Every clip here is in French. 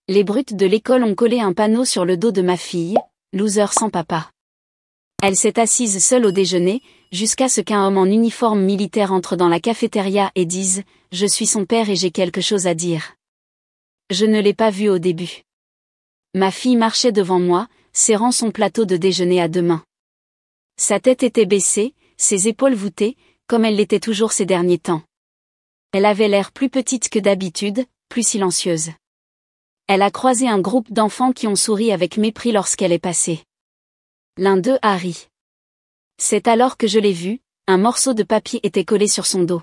Les brutes de l'école ont collé un panneau sur le dos de ma fille, loser sans papa. Elle s'est assise seule au déjeuner, jusqu'à ce qu'un homme en uniforme militaire entre dans la cafétéria et dise « Je suis son père et j'ai quelque chose à dire ». Je ne l'ai pas vu au début. Ma fille marchait devant moi, serrant son plateau de déjeuner à deux mains. Sa tête était baissée, ses épaules voûtées, comme elle l'était toujours ces derniers temps. Elle avait l'air plus petite que d'habitude, plus silencieuse. Elle a croisé un groupe d'enfants qui ont souri avec mépris lorsqu'elle est passée. L'un d'eux a ri. C'est alors que je l'ai vue, un morceau de papier était collé sur son dos.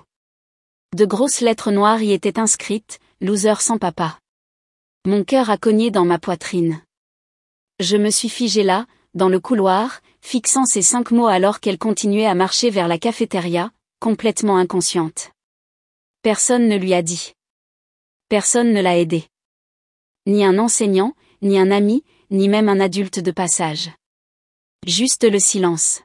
De grosses lettres noires y étaient inscrites, « Loser sans papa ». Mon cœur a cogné dans ma poitrine. Je me suis figée là, dans le couloir, fixant ces 5 mots alors qu'elle continuait à marcher vers la cafétéria, complètement inconsciente. Personne ne lui a dit. Personne ne l'a aidée. Ni un enseignant, ni un ami, ni même un adulte de passage. Juste le silence.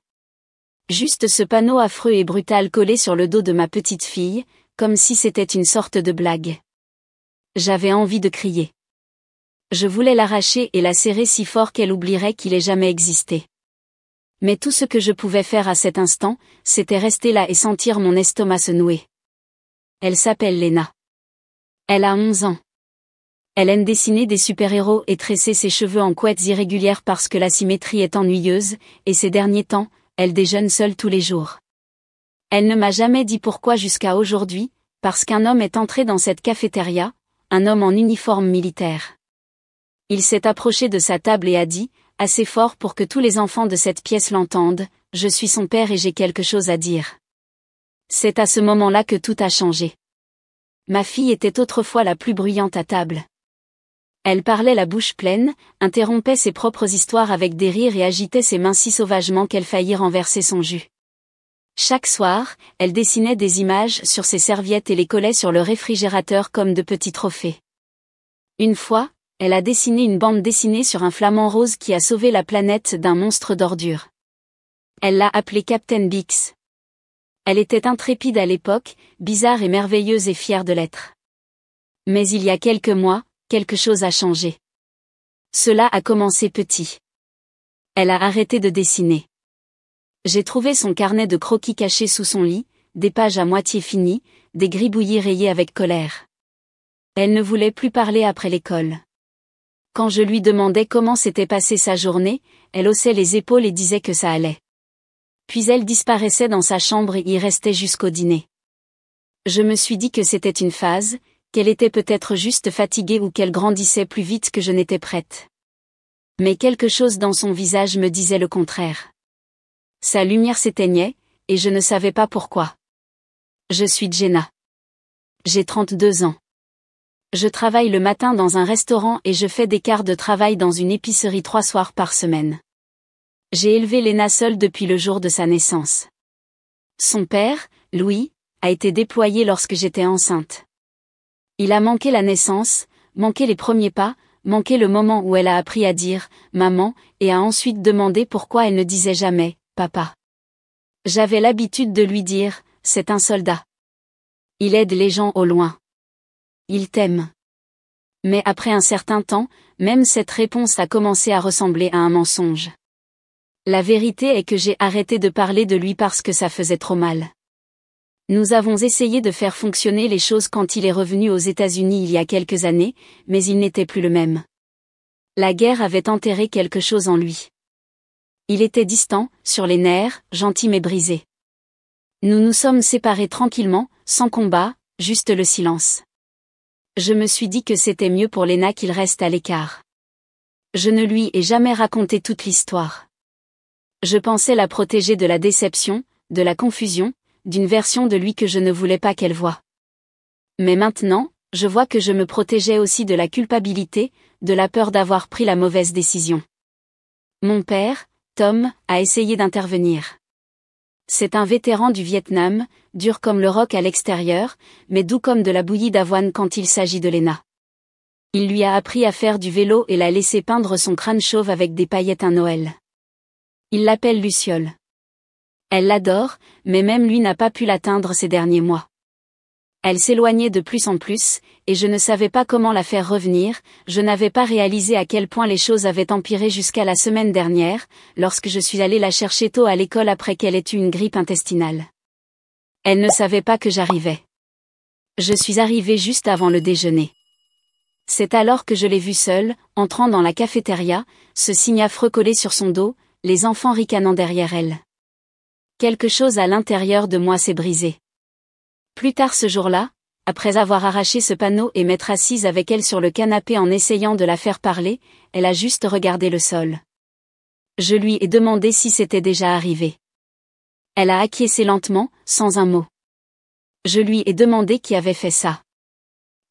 Juste ce panneau affreux et brutal collé sur le dos de ma petite fille, comme si c'était une sorte de blague. J'avais envie de crier. Je voulais l'arracher et la serrer si fort qu'elle oublierait qu'il ait jamais existé. Mais tout ce que je pouvais faire à cet instant, c'était rester là et sentir mon estomac se nouer. Elle s'appelle Lena. Elle a 11 ans. Elle aime dessiner des super-héros et tresser ses cheveux en couettes irrégulières parce que la symétrie est ennuyeuse, et ces derniers temps, elle déjeune seule tous les jours. Elle ne m'a jamais dit pourquoi jusqu'à aujourd'hui, parce qu'un homme est entré dans cette cafétéria, un homme en uniforme militaire. Il s'est approché de sa table et a dit, assez fort pour que tous les enfants de cette pièce l'entendent, « Je suis son père et j'ai quelque chose à dire ». C'est à ce moment-là que tout a changé. Ma fille était autrefois la plus bruyante à table. Elle parlait la bouche pleine, interrompait ses propres histoires avec des rires et agitait ses mains si sauvagement qu'elle faillit renverser son jus. Chaque soir, elle dessinait des images sur ses serviettes et les collait sur le réfrigérateur comme de petits trophées. Une fois, elle a dessiné une bande dessinée sur un flamant rose qui a sauvé la planète d'un monstre d'ordures. Elle l'a appelé Captain Bix. Elle était intrépide à l'époque, bizarre et merveilleuse et fière de l'être. Mais il y a quelques mois, quelque chose a changé. Cela a commencé petit. Elle a arrêté de dessiner. J'ai trouvé son carnet de croquis caché sous son lit, des pages à moitié finies, des gribouillis rayés avec colère. Elle ne voulait plus parler après l'école. Quand je lui demandais comment s'était passée sa journée, elle haussait les épaules et disait que ça allait. Puis elle disparaissait dans sa chambre et y restait jusqu'au dîner. Je me suis dit que c'était une phase, qu'elle était peut-être juste fatiguée ou qu'elle grandissait plus vite que je n'étais prête. Mais quelque chose dans son visage me disait le contraire. Sa lumière s'éteignait, et je ne savais pas pourquoi. Je suis Jenna. J'ai 32 ans. Je travaille le matin dans un restaurant et je fais des quarts de travail dans une épicerie 3 soirs par semaine. J'ai élevé Lena seule depuis le jour de sa naissance. Son père, Louis, a été déployé lorsque j'étais enceinte. Il a manqué la naissance, manqué les premiers pas, manqué le moment où elle a appris à dire « maman » et a ensuite demandé pourquoi elle ne disait jamais « papa ». J'avais l'habitude de lui dire « c'est un soldat. Il aide les gens au loin. Il t'aime ». Mais après un certain temps, même cette réponse a commencé à ressembler à un mensonge. La vérité est que j'ai arrêté de parler de lui parce que ça faisait trop mal. Nous avons essayé de faire fonctionner les choses quand il est revenu aux États-Unis il y a quelques années, mais il n'était plus le même. La guerre avait enterré quelque chose en lui. Il était distant, sur les nerfs, gentil mais brisé. Nous nous sommes séparés tranquillement, sans combat, juste le silence. Je me suis dit que c'était mieux pour Lena qu'il reste à l'écart. Je ne lui ai jamais raconté toute l'histoire. Je pensais la protéger de la déception, de la confusion, d'une version de lui que je ne voulais pas qu'elle voie. Mais maintenant, je vois que je me protégeais aussi de la culpabilité, de la peur d'avoir pris la mauvaise décision. Mon père, Tom, a essayé d'intervenir. C'est un vétéran du Vietnam, dur comme le roc à l'extérieur, mais doux comme de la bouillie d'avoine quand il s'agit de Lena. Il lui a appris à faire du vélo et l'a laissé peindre son crâne chauve avec des paillettes un Noël. Il l'appelle Luciole. Elle l'adore, mais même lui n'a pas pu l'atteindre ces derniers mois. Elle s'éloignait de plus en plus, et je ne savais pas comment la faire revenir, je n'avais pas réalisé à quel point les choses avaient empiré jusqu'à la semaine dernière, lorsque je suis allée la chercher tôt à l'école après qu'elle ait eu une grippe intestinale. Elle ne savait pas que j'arrivais. Je suis arrivée juste avant le déjeuner. C'est alors que je l'ai vue seule, entrant dans la cafétéria, ce signe affreux collé sur son dos, les enfants ricanant derrière elle. Quelque chose à l'intérieur de moi s'est brisé. Plus tard ce jour-là, après avoir arraché ce panneau et m'être assise avec elle sur le canapé en essayant de la faire parler, elle a juste regardé le sol. Je lui ai demandé si c'était déjà arrivé. Elle a acquiescé lentement, sans un mot. Je lui ai demandé qui avait fait ça.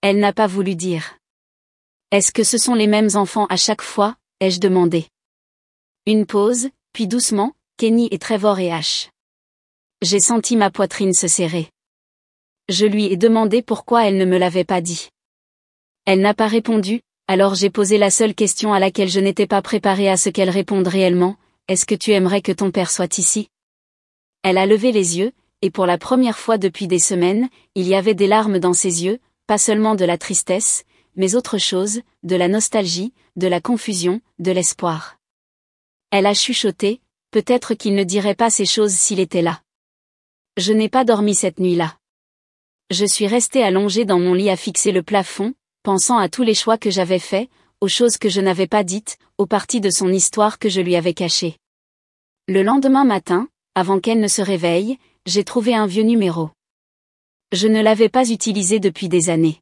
Elle n'a pas voulu dire. Est-ce que ce sont les mêmes enfants à chaque fois, ai-je demandé. Une pause, puis doucement, Kenny et Trevor et Ash. J'ai senti ma poitrine se serrer. Je lui ai demandé pourquoi elle ne me l'avait pas dit. Elle n'a pas répondu, alors j'ai posé la seule question à laquelle je n'étais pas préparée à ce qu'elle réponde réellement, est-ce que tu aimerais que ton père soit ici? Elle a levé les yeux, et pour la première fois depuis des semaines, il y avait des larmes dans ses yeux, pas seulement de la tristesse, mais autre chose, de la nostalgie, de la confusion, de l'espoir. Elle a chuchoté, peut-être qu'il ne dirait pas ces choses s'il était là. Je n'ai pas dormi cette nuit-là. Je suis restée allongée dans mon lit à fixer le plafond, pensant à tous les choix que j'avais faits, aux choses que je n'avais pas dites, aux parties de son histoire que je lui avais cachées. Le lendemain matin, avant qu'elle ne se réveille, j'ai trouvé un vieux numéro. Je ne l'avais pas utilisé depuis des années.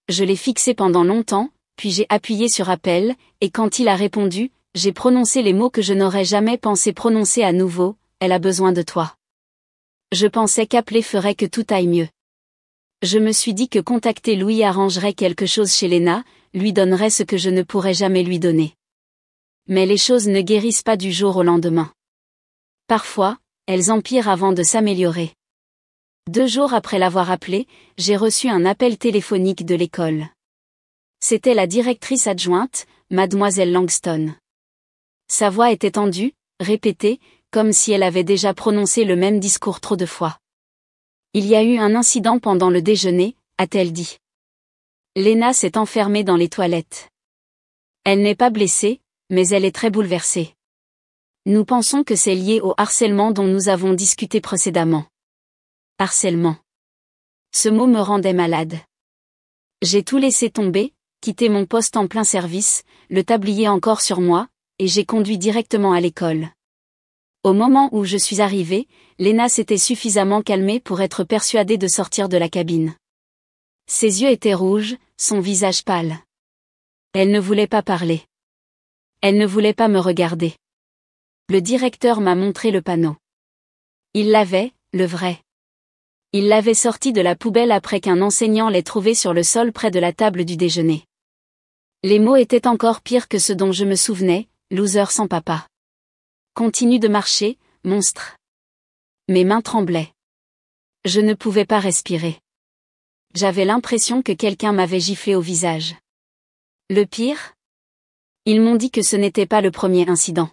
Je l'ai fixé pendant longtemps, puis j'ai appuyé sur appel, et quand il a répondu, j'ai prononcé les mots que je n'aurais jamais pensé prononcer à nouveau, elle a besoin de toi. Je pensais qu'appeler ferait que tout aille mieux. Je me suis dit que contacter Louis arrangerait quelque chose chez Lena, lui donnerait ce que je ne pourrais jamais lui donner. Mais les choses ne guérissent pas du jour au lendemain. Parfois, elles empirent avant de s'améliorer. 2 jours après l'avoir appelé, j'ai reçu un appel téléphonique de l'école. C'était la directrice adjointe, mademoiselle Langston. Sa voix était tendue, répétée, comme si elle avait déjà prononcé le même discours trop de fois. Il y a eu un incident pendant le déjeuner, a-t-elle dit. Lena s'est enfermée dans les toilettes. Elle n'est pas blessée, mais elle est très bouleversée. Nous pensons que c'est lié au harcèlement dont nous avons discuté précédemment. Harcèlement. Ce mot me rendait malade. J'ai tout laissé tomber, quitté mon poste en plein service, le tablier encore sur moi, et j'ai conduit directement à l'école. Au moment où je suis arrivée, Lena s'était suffisamment calmée pour être persuadée de sortir de la cabine. Ses yeux étaient rouges, son visage pâle. Elle ne voulait pas parler. Elle ne voulait pas me regarder. Le directeur m'a montré le panneau. Il l'avait, le vrai. Il l'avait sorti de la poubelle après qu'un enseignant l'ait trouvé sur le sol près de la table du déjeuner. Les mots étaient encore pires que ceux dont je me souvenais, loser sans papa. Continue de marcher, monstre. Mes mains tremblaient. Je ne pouvais pas respirer. J'avais l'impression que quelqu'un m'avait giflé au visage. Le pire? Ils m'ont dit que ce n'était pas le premier incident.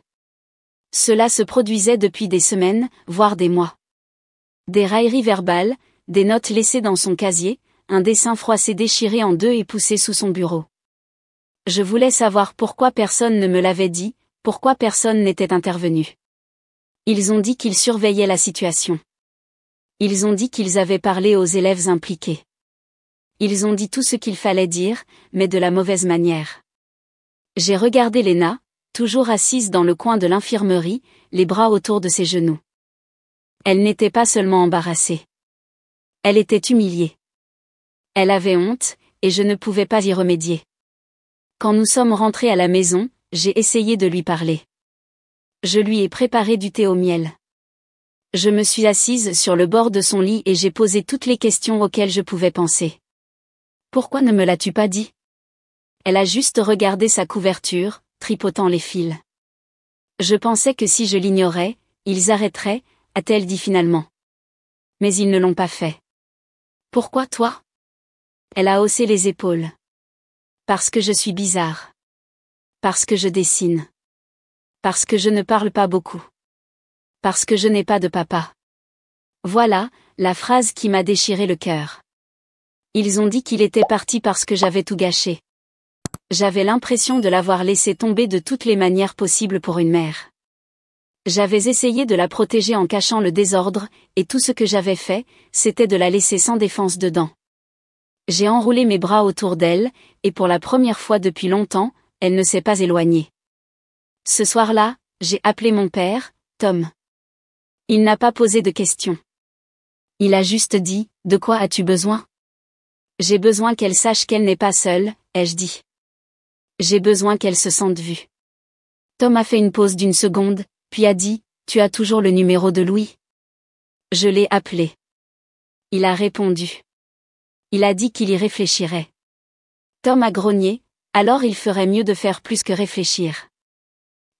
Cela se produisait depuis des semaines, voire des mois. Des railleries verbales, des notes laissées dans son casier, un dessin froissé déchiré en 2 et poussé sous son bureau. Je voulais savoir pourquoi personne ne me l'avait dit, pourquoi personne n'était intervenu. Ils ont dit qu'ils surveillaient la situation. Ils ont dit qu'ils avaient parlé aux élèves impliqués. Ils ont dit tout ce qu'il fallait dire, mais de la mauvaise manière. J'ai regardé Lena, toujours assise dans le coin de l'infirmerie, les bras autour de ses genoux. Elle n'était pas seulement embarrassée. Elle était humiliée. Elle avait honte, et je ne pouvais pas y remédier. Quand nous sommes rentrés à la maison, j'ai essayé de lui parler. Je lui ai préparé du thé au miel. Je me suis assise sur le bord de son lit et j'ai posé toutes les questions auxquelles je pouvais penser. Pourquoi ne me l'as-tu pas dit? Elle a juste regardé sa couverture, tripotant les fils. Je pensais que si je l'ignorais, ils arrêteraient, a-t-elle dit finalement. Mais ils ne l'ont pas fait. Pourquoi toi? Elle a haussé les épaules. Parce que je suis bizarre. Parce que je dessine. Parce que je ne parle pas beaucoup. Parce que je n'ai pas de papa. Voilà, la phrase qui m'a déchiré le cœur. Ils ont dit qu'il était parti parce que j'avais tout gâché. J'avais l'impression de l'avoir laissé tomber de toutes les manières possibles pour une mère. J'avais essayé de la protéger en cachant le désordre, et tout ce que j'avais fait, c'était de la laisser sans défense dedans. J'ai enroulé mes bras autour d'elle, et pour la première fois depuis longtemps, elle ne s'est pas éloignée. Ce soir-là, j'ai appelé mon père, Tom. Il n'a pas posé de questions. Il a juste dit, « De quoi as-tu besoin ?» J'ai besoin qu'elle sache qu'elle n'est pas seule, ai-je dit. J'ai besoin qu'elle se sente vue. Tom a fait une pause d'1 seconde, puis a dit, « Tu as toujours le numéro de Louis ?» Je l'ai appelé. Il a répondu. Il a dit qu'il y réfléchirait. Tom a grogné, alors il ferait mieux de faire plus que réfléchir.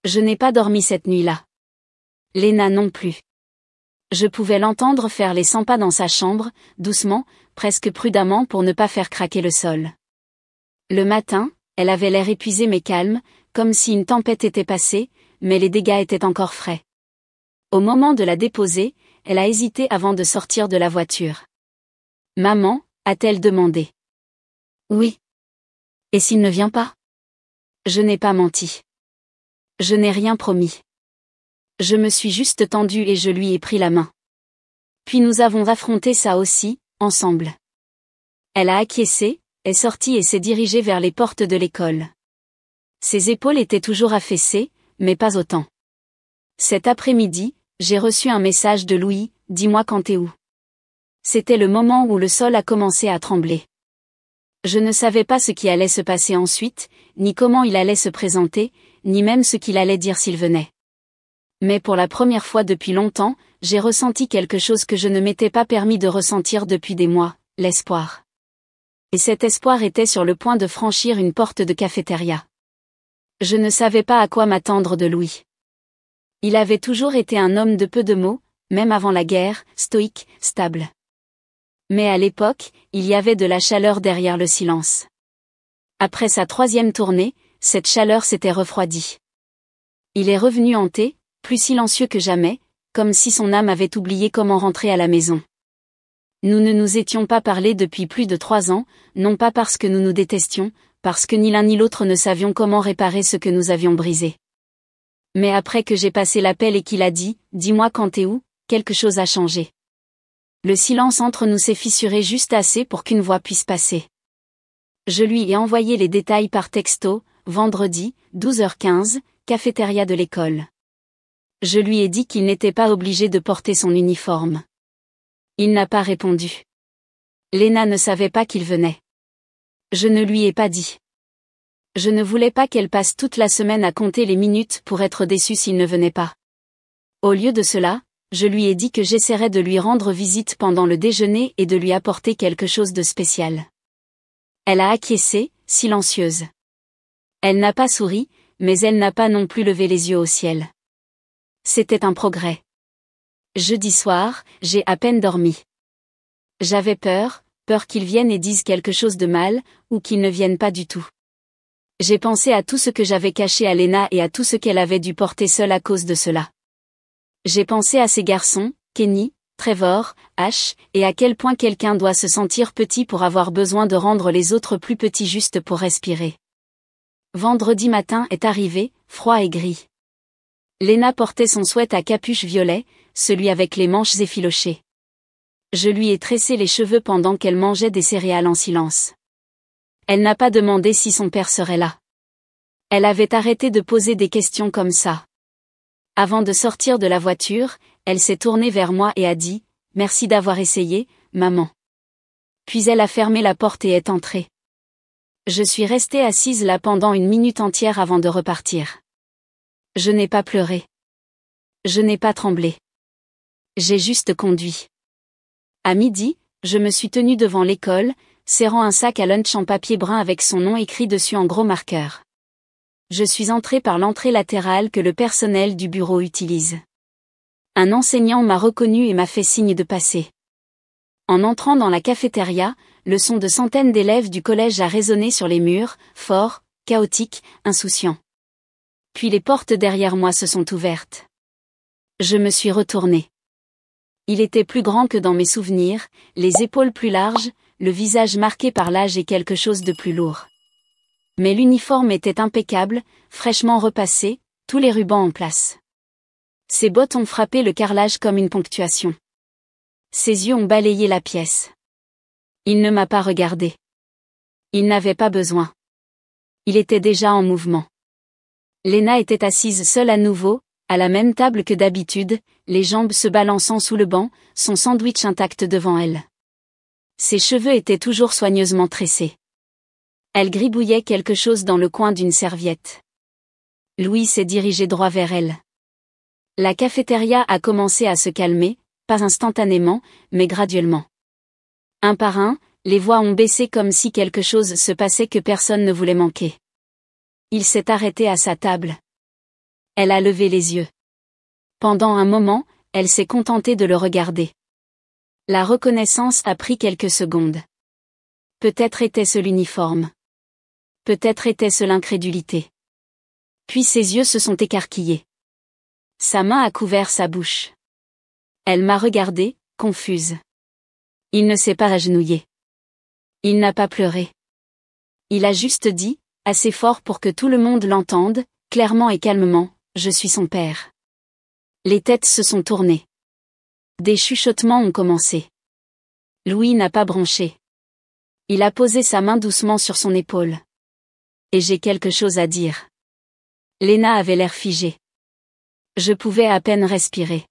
Je n'ai pas dormi cette nuit-là. Lena non plus. Je pouvais l'entendre faire les 100 pas dans sa chambre, doucement, presque prudemment pour ne pas faire craquer le sol. Le matin, elle avait l'air épuisée mais calme, comme si une tempête était passée, mais les dégâts étaient encore frais. Au moment de la déposer, elle a hésité avant de sortir de la voiture. « Maman ?» a-t-elle demandé. « Oui. » « Et s'il ne vient pas ?» Je n'ai pas menti. Je n'ai rien promis. Je me suis juste tendue et je lui ai pris la main. Puis nous avons affronté ça aussi, ensemble. Elle a acquiescé, est sortie et s'est dirigée vers les portes de l'école. Ses épaules étaient toujours affaissées, mais pas autant. Cet après-midi, j'ai reçu un message de Louis, « Dis-moi quand t'es où ?» C'était le moment où le sol a commencé à trembler. Je ne savais pas ce qui allait se passer ensuite, ni comment il allait se présenter, ni même ce qu'il allait dire s'il venait. Mais pour la première fois depuis longtemps, j'ai ressenti quelque chose que je ne m'étais pas permis de ressentir depuis des mois, l'espoir. Et cet espoir était sur le point de franchir une porte de cafétéria. Je ne savais pas à quoi m'attendre de Louis. Il avait toujours été un homme de peu de mots, même avant la guerre, stoïque, stable. Mais à l'époque, il y avait de la chaleur derrière le silence. Après sa 3e tournée, cette chaleur s'était refroidie. Il est revenu hanté, plus silencieux que jamais, comme si son âme avait oublié comment rentrer à la maison. Nous ne nous étions pas parlé depuis plus de 3 ans, non pas parce que nous nous détestions, parce que ni l'un ni l'autre ne savions comment réparer ce que nous avions brisé. Mais après que j'ai passé l'appel et qu'il a dit, « Dis-moi quand t'es où », quelque chose a changé. Le silence entre nous s'est fissuré juste assez pour qu'une voix puisse passer. Je lui ai envoyé les détails par texto, vendredi, 12h15, cafétéria de l'école. Je lui ai dit qu'il n'était pas obligé de porter son uniforme. Il n'a pas répondu. Lena ne savait pas qu'il venait. Je ne lui ai pas dit. Je ne voulais pas qu'elle passe toute la semaine à compter les minutes pour être déçue s'il ne venait pas. Au lieu de cela, je lui ai dit que j'essaierais de lui rendre visite pendant le déjeuner et de lui apporter quelque chose de spécial. Elle a acquiescé, silencieuse. Elle n'a pas souri, mais elle n'a pas non plus levé les yeux au ciel. C'était un progrès. Jeudi soir, j'ai à peine dormi. J'avais peur qu'ils viennent et disent quelque chose de mal, ou qu'ils ne viennent pas du tout. J'ai pensé à tout ce que j'avais caché à Lena et à tout ce qu'elle avait dû porter seule à cause de cela. J'ai pensé à ces garçons, Kenny, Trevor, Ash, et à quel point quelqu'un doit se sentir petit pour avoir besoin de rendre les autres plus petits juste pour respirer. Vendredi matin est arrivé, froid et gris. Lena portait son sweat à capuche violet, celui avec les manches effilochées. Je lui ai tressé les cheveux pendant qu'elle mangeait des céréales en silence. Elle n'a pas demandé si son père serait là. Elle avait arrêté de poser des questions comme ça. Avant de sortir de la voiture, elle s'est tournée vers moi et a dit « Merci d'avoir essayé, maman ». Puis elle a fermé la porte et est entrée. Je suis restée assise là pendant 1 minute entière avant de repartir. Je n'ai pas pleuré. Je n'ai pas tremblé. J'ai juste conduit. À midi, je me suis tenue devant l'école, serrant un sac à lunch en papier brun avec son nom écrit dessus en gros marqueur. Je suis entrée par l'entrée latérale que le personnel du bureau utilise. Un enseignant m'a reconnue et m'a fait signe de passer. En entrant dans la cafétéria, le son de centaines d'élèves du collège a résonné sur les murs, fort, chaotique, insouciant. Puis les portes derrière moi se sont ouvertes. Je me suis retournée. Il était plus grand que dans mes souvenirs, les épaules plus larges, le visage marqué par l'âge et quelque chose de plus lourd. Mais l'uniforme était impeccable, fraîchement repassé, tous les rubans en place. Ses bottes ont frappé le carrelage comme une ponctuation. Ses yeux ont balayé la pièce. Il ne m'a pas regardé. Il n'avait pas besoin. Il était déjà en mouvement. Lena était assise seule à nouveau, à la même table que d'habitude, les jambes se balançant sous le banc, son sandwich intact devant elle. Ses cheveux étaient toujours soigneusement tressés. Elle gribouillait quelque chose dans le coin d'une serviette. Louis s'est dirigé droit vers elle. La cafétéria a commencé à se calmer, pas instantanément, mais graduellement. Un par un, les voix ont baissé comme si quelque chose se passait que personne ne voulait manquer. Il s'est arrêté à sa table. Elle a levé les yeux. Pendant un moment, elle s'est contentée de le regarder. La reconnaissance a pris quelques secondes. Peut-être était-ce l'uniforme. Peut-être était-ce l'incrédulité. Puis ses yeux se sont écarquillés. Sa main a couvert sa bouche. Elle m'a regardée, confuse. Il ne s'est pas agenouillé. Il n'a pas pleuré. Il a juste dit, assez fort pour que tout le monde l'entende, clairement et calmement, « Je suis son père ». Les têtes se sont tournées. Des chuchotements ont commencé. Louis n'a pas bronché. Il a posé sa main doucement sur son épaule. Et j'ai quelque chose à dire. Lena avait l'air figée. Je pouvais à peine respirer.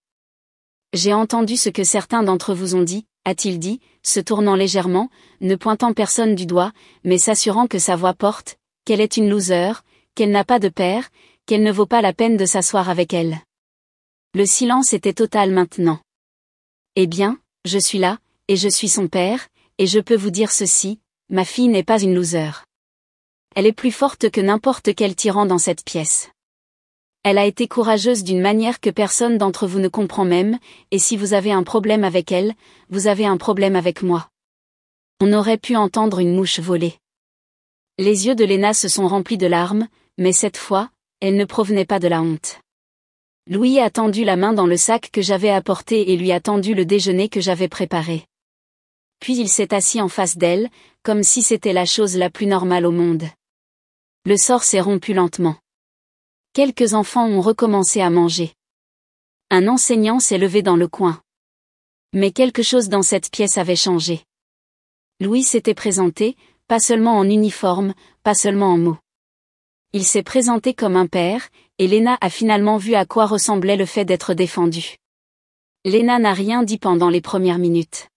J'ai entendu ce que certains d'entre vous ont dit, a-t-il dit, se tournant légèrement, ne pointant personne du doigt, mais s'assurant que sa voix porte, qu'elle est une loser, qu'elle n'a pas de père, qu'elle ne vaut pas la peine de s'asseoir avec elle. Le silence était total maintenant. Eh bien, je suis là, et je suis son père, et je peux vous dire ceci, ma fille n'est pas une loser. Elle est plus forte que n'importe quel tyran dans cette pièce. Elle a été courageuse d'une manière que personne d'entre vous ne comprend même, et si vous avez un problème avec elle, vous avez un problème avec moi. On aurait pu entendre une mouche voler. Les yeux de Lena se sont remplis de larmes, mais cette fois, elles ne provenaient pas de la honte. Louis a tendu la main dans le sac que j'avais apporté et lui a tendu le déjeuner que j'avais préparé. Puis il s'est assis en face d'elle, comme si c'était la chose la plus normale au monde. Le sort s'est rompu lentement. Quelques enfants ont recommencé à manger. Un enseignant s'est levé dans le coin. Mais quelque chose dans cette pièce avait changé. Louis s'était présenté, pas seulement en uniforme, pas seulement en mots. Il s'est présenté comme un père, et Lena a finalement vu à quoi ressemblait le fait d'être défendue. Lena n'a rien dit pendant les premières minutes.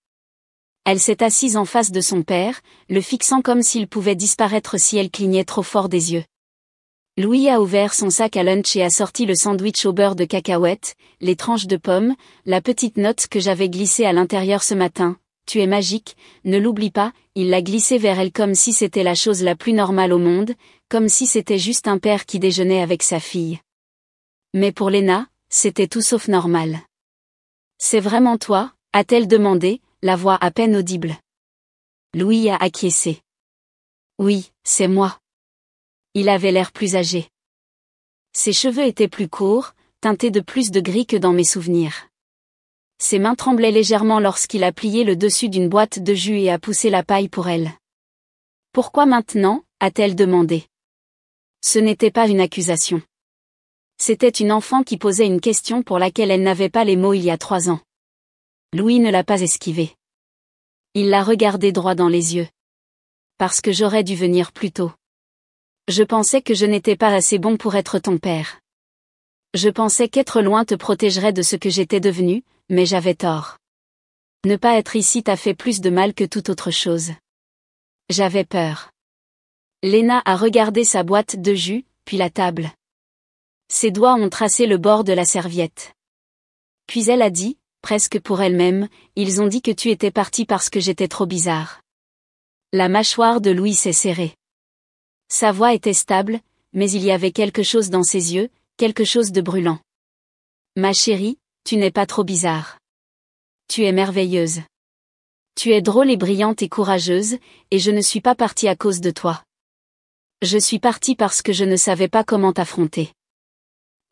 Elle s'est assise en face de son père, le fixant comme s'il pouvait disparaître si elle clignait trop fort des yeux. Louis a ouvert son sac à lunch et a sorti le sandwich au beurre de cacahuète, les tranches de pommes, la petite note que j'avais glissée à l'intérieur ce matin. Tu es magique, ne l'oublie pas, il l'a glissée vers elle comme si c'était la chose la plus normale au monde, comme si c'était juste un père qui déjeunait avec sa fille. Mais pour Lena, c'était tout sauf normal. C'est vraiment toi, a-t-elle demandé, la voix à peine audible. Louis a acquiescé. Oui, c'est moi. Il avait l'air plus âgé. Ses cheveux étaient plus courts, teintés de plus de gris que dans mes souvenirs. Ses mains tremblaient légèrement lorsqu'il a plié le dessus d'une boîte de jus et a poussé la paille pour elle. Pourquoi maintenant, a-t-elle demandé. Ce n'était pas une accusation. C'était une enfant qui posait une question pour laquelle elle n'avait pas les mots il y a 3 ans. Louis ne l'a pas esquivée. Il l'a regardée droit dans les yeux. Parce que j'aurais dû venir plus tôt. Je pensais que je n'étais pas assez bon pour être ton père. Je pensais qu'être loin te protégerait de ce que j'étais devenu, mais j'avais tort. Ne pas être ici t'a fait plus de mal que toute autre chose. J'avais peur. Lena a regardé sa boîte de jus, puis la table. Ses doigts ont tracé le bord de la serviette. Puis elle a dit, presque pour elle-même, ils ont dit que tu étais parti parce que j'étais trop bizarre. La mâchoire de Louis s'est serrée. Sa voix était stable, mais il y avait quelque chose dans ses yeux, quelque chose de brûlant. Ma chérie, tu n'es pas trop bizarre. Tu es merveilleuse. Tu es drôle et brillante et courageuse, et je ne suis pas partie à cause de toi. Je suis partie parce que je ne savais pas comment t'affronter.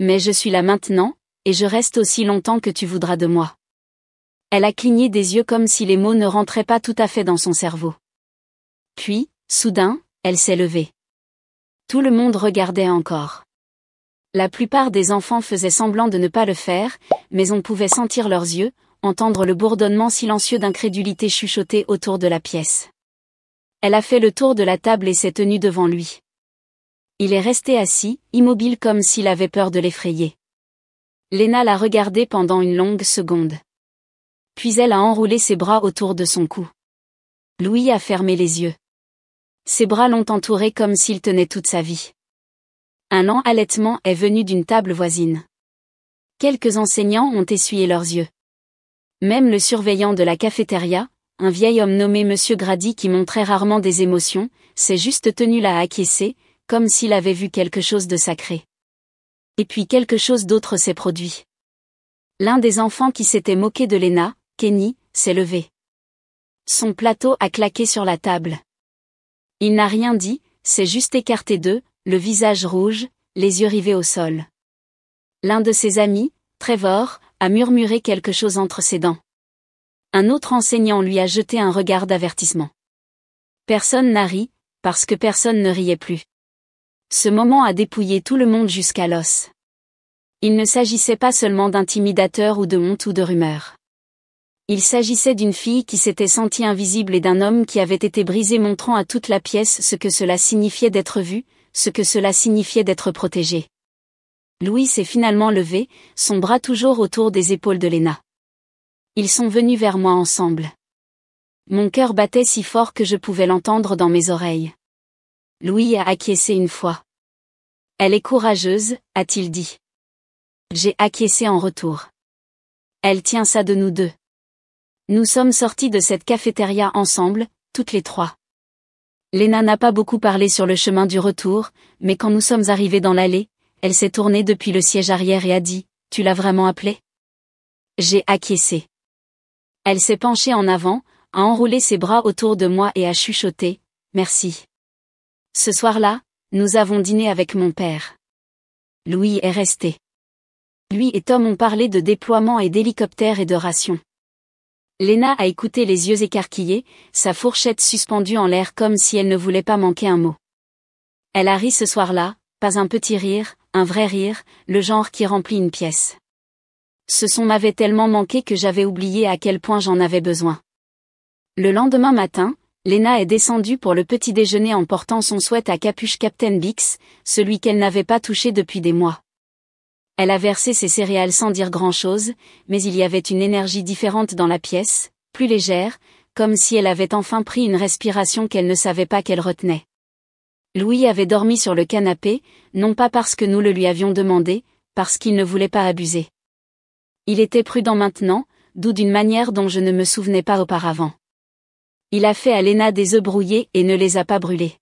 Mais je suis là maintenant, et je reste aussi longtemps que tu voudras de moi. Elle a cligné des yeux comme si les mots ne rentraient pas tout à fait dans son cerveau. Puis, soudain, elle s'est levée. Tout le monde regardait encore. La plupart des enfants faisaient semblant de ne pas le faire, mais on pouvait sentir leurs yeux, entendre le bourdonnement silencieux d'incrédulité chuchoter autour de la pièce. Elle a fait le tour de la table et s'est tenue devant lui. Il est resté assis, immobile comme s'il avait peur de l'effrayer. Léna l'a regardé pendant une longue seconde. Puis elle a enroulé ses bras autour de son cou. Louis a fermé les yeux. Ses bras l'ont entouré comme s'il tenait toute sa vie. Un lent halètement est venu d'une table voisine. Quelques enseignants ont essuyé leurs yeux. Même le surveillant de la cafétéria, un vieil homme nommé Monsieur Grady qui montrait rarement des émotions, s'est juste tenu là à acquiescer, comme s'il avait vu quelque chose de sacré. Et puis quelque chose d'autre s'est produit. L'un des enfants qui s'était moqué de Léna, Kenny, s'est levé. Son plateau a claqué sur la table. Il n'a rien dit, s'est juste écarté d'eux, le visage rouge, les yeux rivés au sol. L'un de ses amis, Trevor, a murmuré quelque chose entre ses dents. Un autre enseignant lui a jeté un regard d'avertissement. Personne n'a ri, parce que personne ne riait plus. Ce moment a dépouillé tout le monde jusqu'à l'os. Il ne s'agissait pas seulement d'intimidateurs ou de honte ou de rumeurs. Il s'agissait d'une fille qui s'était sentie invisible et d'un homme qui avait été brisé montrant à toute la pièce ce que cela signifiait d'être vu, ce que cela signifiait d'être protégé. Louis s'est finalement levé, son bras toujours autour des épaules de Léna. Ils sont venus vers moi ensemble. Mon cœur battait si fort que je pouvais l'entendre dans mes oreilles. Louis a acquiescé une fois. Elle est courageuse, a-t-il dit. J'ai acquiescé en retour. Elle tient ça de nous deux. Nous sommes sortis de cette cafétéria ensemble, toutes les trois. Léna n'a pas beaucoup parlé sur le chemin du retour, mais quand nous sommes arrivés dans l'allée, elle s'est tournée depuis le siège arrière et a dit « Tu l'as vraiment appelé ?» J'ai acquiescé. Elle s'est penchée en avant, a enroulé ses bras autour de moi et a chuchoté « Merci. » Ce soir-là, nous avons dîné avec mon père. Louis est resté. Lui et Tom ont parlé de déploiement et d'hélicoptères et de rations. Léna a écouté les yeux écarquillés, sa fourchette suspendue en l'air comme si elle ne voulait pas manquer un mot. Elle a ri ce soir-là, pas un petit rire, un vrai rire, le genre qui remplit une pièce. Ce son m'avait tellement manqué que j'avais oublié à quel point j'en avais besoin. Le lendemain matin, Léna est descendue pour le petit déjeuner en portant son sweat à capuche Captain Bix, celui qu'elle n'avait pas touché depuis des mois. Elle a versé ses céréales sans dire grand-chose, mais il y avait une énergie différente dans la pièce, plus légère, comme si elle avait enfin pris une respiration qu'elle ne savait pas qu'elle retenait. Louis avait dormi sur le canapé, non pas parce que nous le lui avions demandé, parce qu'il ne voulait pas abuser. Il était prudent maintenant, d'où d'une manière dont je ne me souvenais pas auparavant. Il a fait à Léna des œufs brouillés et ne les a pas brûlés.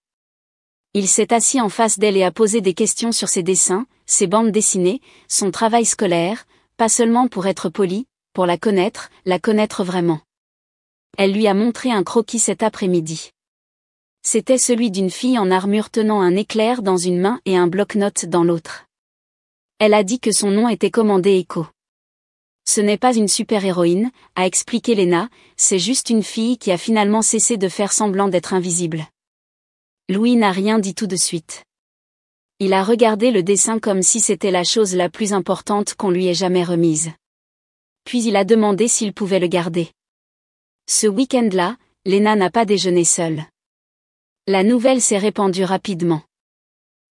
Il s'est assis en face d'elle et a posé des questions sur ses dessins, ses bandes dessinées, son travail scolaire, pas seulement pour être poli, pour la connaître vraiment. Elle lui a montré un croquis cet après-midi. C'était celui d'une fille en armure tenant un éclair dans une main et un bloc-notes dans l'autre. Elle a dit que son nom était commandé Echo. Ce n'est pas une super-héroïne, a expliqué Léna, c'est juste une fille qui a finalement cessé de faire semblant d'être invisible. Louis n'a rien dit tout de suite. Il a regardé le dessin comme si c'était la chose la plus importante qu'on lui ait jamais remise. Puis il a demandé s'il pouvait le garder. Ce week-end-là, Léna n'a pas déjeuné seule. La nouvelle s'est répandue rapidement.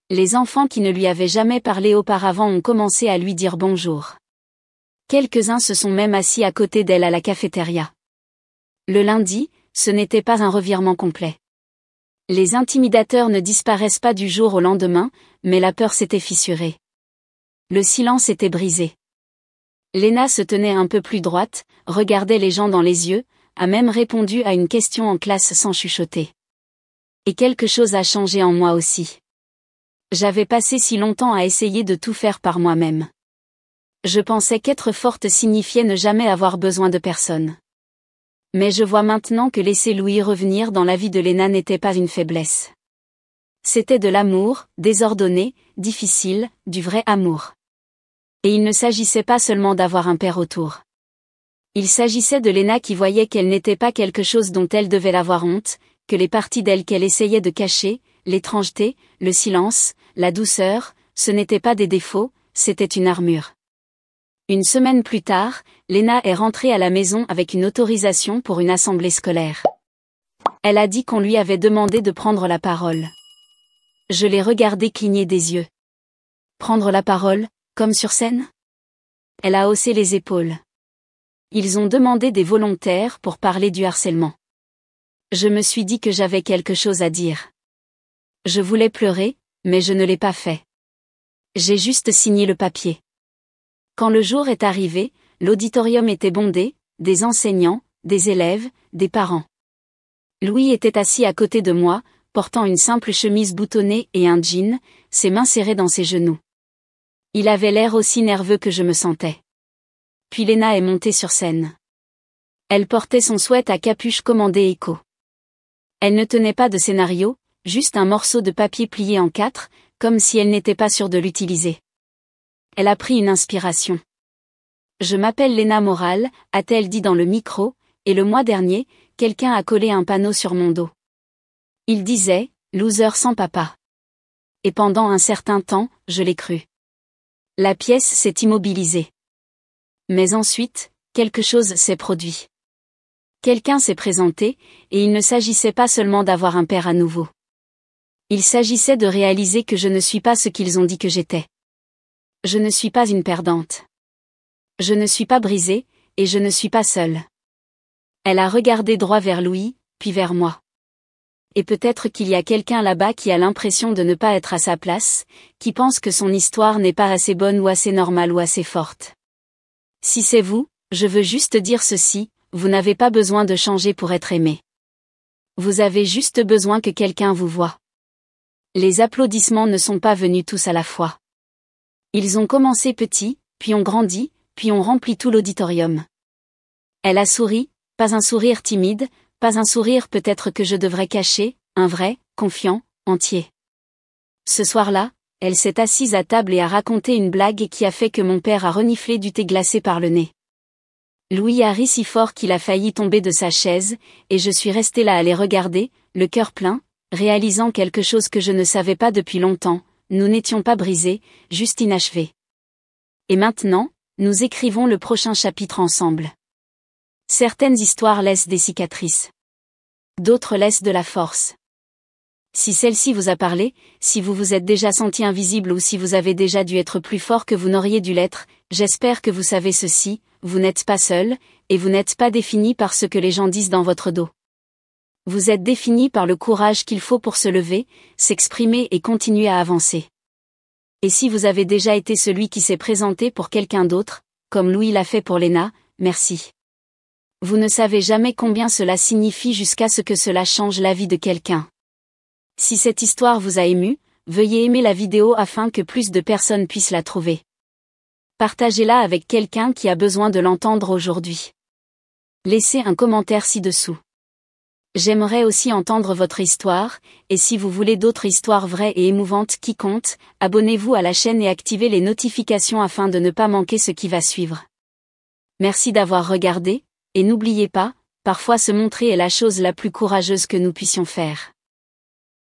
Les enfants qui ne lui avaient jamais parlé auparavant ont commencé à lui dire bonjour. Quelques-uns se sont même assis à côté d'elle à la cafétéria. Le lundi, ce n'était pas un revirement complet. Les intimidateurs ne disparaissent pas du jour au lendemain, mais la peur s'était fissurée. Le silence était brisé. Léna se tenait un peu plus droite, regardait les gens dans les yeux, a même répondu à une question en classe sans chuchoter. Et quelque chose a changé en moi aussi. J'avais passé si longtemps à essayer de tout faire par moi-même. Je pensais qu'être forte signifiait ne jamais avoir besoin de personne. Mais je vois maintenant que laisser Louis revenir dans la vie de Léna n'était pas une faiblesse. C'était de l'amour, désordonné, difficile, du vrai amour. Et il ne s'agissait pas seulement d'avoir un père autour. Il s'agissait de Léna qui voyait qu'elle n'était pas quelque chose dont elle devait avoir honte, que les parties d'elle qu'elle essayait de cacher, l'étrangeté, le silence, la douceur, ce n'étaient pas des défauts, c'était une armure. Une semaine plus tard, Lena est rentrée à la maison avec une autorisation pour une assemblée scolaire. Elle a dit qu'on lui avait demandé de prendre la parole. Je l'ai regardée cligner des yeux. Prendre la parole, comme sur scène? Elle a haussé les épaules. Ils ont demandé des volontaires pour parler du harcèlement. Je me suis dit que j'avais quelque chose à dire. Je voulais pleurer, mais je ne l'ai pas fait. J'ai juste signé le papier. Quand le jour est arrivé, l'auditorium était bondé, des enseignants, des élèves, des parents. Louis était assis à côté de moi, portant une simple chemise boutonnée et un jean, ses mains serrées dans ses genoux. Il avait l'air aussi nerveux que je me sentais. Puis Lena est montée sur scène. Elle portait son sweat à capuche commandé Echo. Elle ne tenait pas de scénario, juste un morceau de papier plié en 4, comme si elle n'était pas sûre de l'utiliser. Elle a pris une inspiration. Je m'appelle Lena Moral, a-t-elle dit dans le micro, et le mois dernier, quelqu'un a collé un panneau sur mon dos. Il disait, loser sans papa. Et pendant un certain temps, je l'ai cru. La pièce s'est immobilisée. Mais ensuite, quelque chose s'est produit. Quelqu'un s'est présenté, et il ne s'agissait pas seulement d'avoir un père à nouveau. Il s'agissait de réaliser que je ne suis pas ce qu'ils ont dit que j'étais. Je ne suis pas une perdante. Je ne suis pas brisée, et je ne suis pas seule. Elle a regardé droit vers Louis, puis vers moi. Et peut-être qu'il y a quelqu'un là-bas qui a l'impression de ne pas être à sa place, qui pense que son histoire n'est pas assez bonne ou assez normale ou assez forte. Si c'est vous, je veux juste dire ceci, vous n'avez pas besoin de changer pour être aimé. Vous avez juste besoin que quelqu'un vous voie. Les applaudissements ne sont pas venus tous à la fois. Ils ont commencé petits, puis ont grandi, puis ont rempli tout l'auditorium. Elle a souri, pas un sourire timide, pas un sourire peut-être que je devrais cacher, un vrai, confiant, entier. Ce soir-là, elle s'est assise à table et a raconté une blague qui a fait que mon père a reniflé du thé glacé par le nez. Louis a ri si fort qu'il a failli tomber de sa chaise, et je suis restée là à les regarder, le cœur plein, réalisant quelque chose que je ne savais pas depuis longtemps, nous n'étions pas brisés, juste inachevés. Et maintenant, nous écrivons le prochain chapitre ensemble. Certaines histoires laissent des cicatrices. D'autres laissent de la force. Si celle-ci vous a parlé, si vous vous êtes déjà senti invisible ou si vous avez déjà dû être plus fort que vous n'auriez dû l'être, j'espère que vous savez ceci, vous n'êtes pas seul, et vous n'êtes pas défini par ce que les gens disent dans votre dos. Vous êtes défini par le courage qu'il faut pour se lever, s'exprimer et continuer à avancer. Et si vous avez déjà été celui qui s'est présenté pour quelqu'un d'autre, comme Louis l'a fait pour Lena, merci. Vous ne savez jamais combien cela signifie jusqu'à ce que cela change la vie de quelqu'un. Si cette histoire vous a ému, veuillez aimer la vidéo afin que plus de personnes puissent la trouver. Partagez-la avec quelqu'un qui a besoin de l'entendre aujourd'hui. Laissez un commentaire ci-dessous. J'aimerais aussi entendre votre histoire, et si vous voulez d'autres histoires vraies et émouvantes qui comptent, abonnez-vous à la chaîne et activez les notifications afin de ne pas manquer ce qui va suivre. Merci d'avoir regardé, et n'oubliez pas, parfois se montrer est la chose la plus courageuse que nous puissions faire.